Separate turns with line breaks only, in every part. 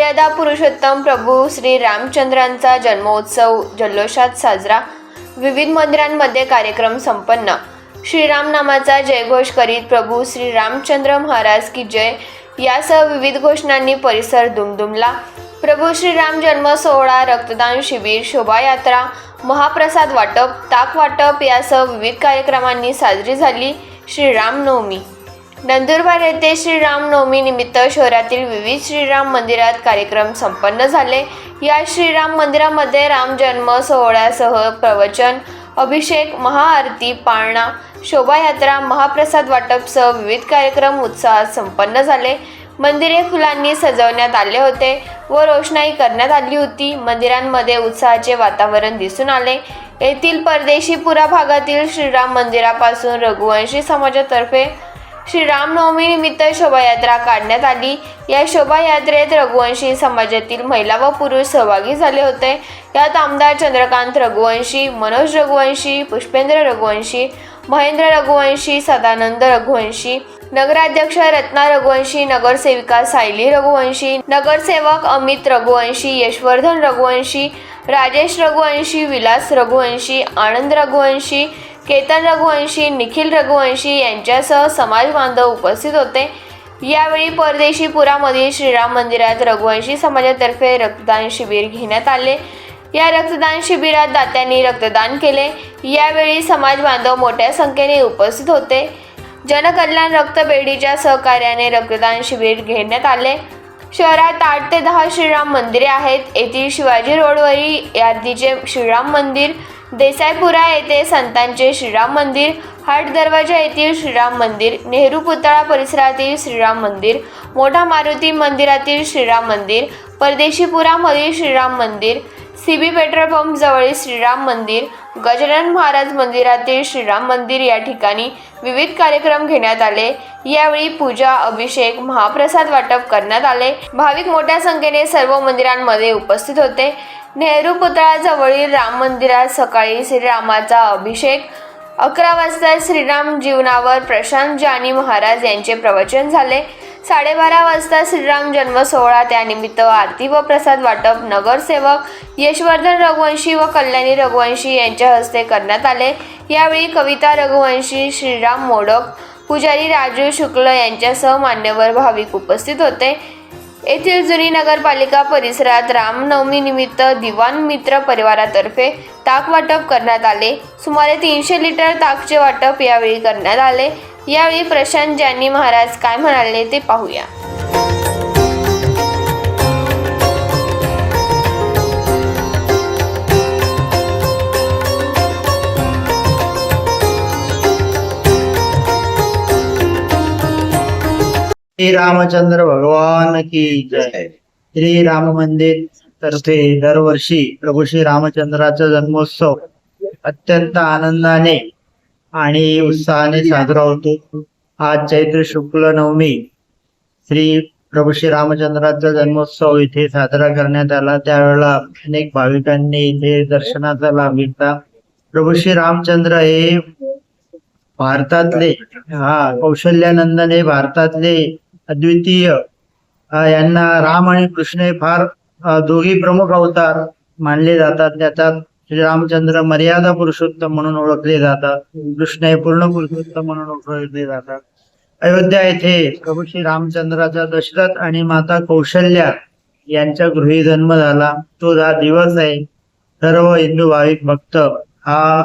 मर्यादा पुरुषोत्तम प्रभू श्री रामचंद्रांचा जन्मोत्सव जल्लोषात साजरा. विविध मंदिरांमध्ये कार्यक्रम संपन्न. श्रीराम नामाचा जयघोष करीत प्रभू श्री रामचंद्र महाराज की जय यासह विविध घोषणांनी परिसर दुमदुमला. प्रभू श्रीराम जन्म सोहळा, रक्तदान शिबिर, शोभायात्रा, महाप्रसाद वाटप, ताक वाटप यासह विविध कार्यक्रमांनी साजरी झाली. श्रीरामनवमी. नंदुरबार येथे श्रीरामनवमी निमित्त शहरातील विविध श्रीराम मंदिरात कार्यक्रम संपन्न झाले. या श्रीराम मंदिरामध्ये राम जन्म सोहळ्यासह प्रवचन, अभिषेक, महाआरती, पाळणा, शोभायात्रा, महाप्रसाद वाटपसह विविध कार्यक्रम उत्साहात संपन्न झाले. मंदिरे फुलांनी सजवण्यात आले होते व रोषणाई करण्यात आली होती. मंदिरांमध्ये उत्साहाचे वातावरण दिसून आले. येथील परदेशीपुरा भागातील श्रीराम मंदिरापासून रघुवंशी समाजातर्फे श्रीरामनवमी निमित्त शोभायात्रा काढण्यात आली. या शोभायात्रेत रघुवंशी समाजातील महिला व पुरुष सहभागी झाले होते. यात आमदार चंद्रकांत रघुवंशी, मनोज रघुवंशी, पुष्पेंद्र रघुवंशी, महेंद्र रघुवंशी, सदानंद रघुवंशी, नगराध्यक्ष रत्ना रघुवंशी, नगरसेविका सायली रघुवंशी, नगरसेवक अमित रघुवंशी, यशवर्धन रघुवंशी, राजेश रघुवंशी, विलास रघुवंशी, आनंद रघुवंशी, केतन रघुवंशी, निखिल रघुवंशी यांच्यासह समाज बांधव उपस्थित होते. यावेळी परदेशीपुरामधील श्रीराम मंदिरात रघुवंशी समाजातर्फे रक्तदान शिबिर घेण्यात आले. या रक्तदान शिबिरात दात्यांनी रक्तदान केले. यावेळी समाज बांधव मोठ्या संख्येने उपस्थित होते. जनकल्याण रक्तपेढीच्या सहकार्याने रक्तदान शिबिर घेण्यात आले. शहरात 8 ते 10 श्रीराम मंदिरे आहेत. येथील शिवाजी रोडवरील यार्दीचे श्रीराम मंदिर, देसाईपुरा येथे संतांचे श्रीराम मंदिर, हाट दरवाजा येथील श्रीराम मंदिर, नेहरू पुतळा परिसरातील श्रीराम मंदिर, मोठा मारुती मंदिरातील श्रीराम मंदिर, परदेशीपुरामधील श्रीराम मंदिर, सीबी पेट्रोल पंप जवळील श्रीराम मंदिर, गजानन महाराज मंदिरातील श्रीराम मंदिर या ठिकाणी विविध कार्यक्रम घेण्यात आले. यावेळी पूजा, अभिषेक, महाप्रसाद वाटप करण्यात आले. भाविक मोठ्या संख्येने सर्व मंदिरांमध्ये उपस्थित होते. नेहरू पुतळा जवळील राम मंदिरात सकाळी श्रीरामाचा अभिषेक, 11 वाजता श्रीराम जीवनावर प्रशांत जानी महाराज यांचे प्रवचन झाले. 12:30 वाजता श्रीराम जन्म सोहळा, त्यानिमित्त आरती व प्रसाद वाटप नगरसेवक यशवर्धन रघुवंशी व कल्याणी रघुवंशी यांच्या हस्ते करण्यात आले. यावेळी कविता रघुवंशी, श्रीराम मोडक, पुजारी राजू शुक्ल यांच्यासह मान्यवर भाविक उपस्थित होते. येथील जुनी नगरपालिका परिसरात रामनवमी निमित्त दिवाण मित्र परिवारातर्फे ताक वाटप करण्यात आले. सुमारे 300 लिटर ताकचे वाटप यावेळी करण्यात आले. यावेळी प्रशांत जानी महाराज काय म्हणाले ते पाहूया.
श्री रामचंद्र भगवान की जय. श्री राम मंदिर तर्फे दरवर्षी प्रभू श्री रामचंद्राचा जन्मोत्सव अत्यंत आनंदाने आणि उत्साहाने साजरा होतो. आज चैत्र शुक्ल नवमी श्री प्रभू श्री रामचंद्राचा जन्मोत्सव इथे साजरा करण्यात आला. त्यावेळेला अनेक भाविकांनी इथे दर्शनाचा लाभ घेतला. प्रभू श्री रामचंद्र हे भारतातले कौशल्यानंदन हे भारतातले अद्वितीय यांना राम आणि कृष्ण हे फार दोघी प्रमुख अवतार मानले जातात. त्याच्यात श्रीरामचंद्र मर्यादा पुरुषोत्तम म्हणून ओळखले जातात. कृष्ण हे पूर्ण पुरुषोत्तम म्हणून ओळखले जातात. अयोध्या येथे प्रभू श्री रामचंद्राचा दशरथ आणि माता कौशल्या यांच्या गृही जन्म झाला. तो हा दिवस आहे. सर्व हिंदू भाविक भक्त हा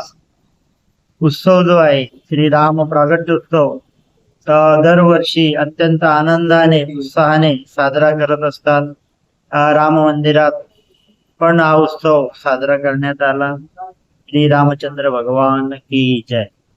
उत्सव जो आहे श्रीराम प्रागट्योत्सव दरवर्षी अत्यंत आनंदाने उत्साहाने साजरा करत असतात. राम मंदिरात पण हा उत्सव साजरा करण्यात आला. श्री रामचंद्र भगवान की जय.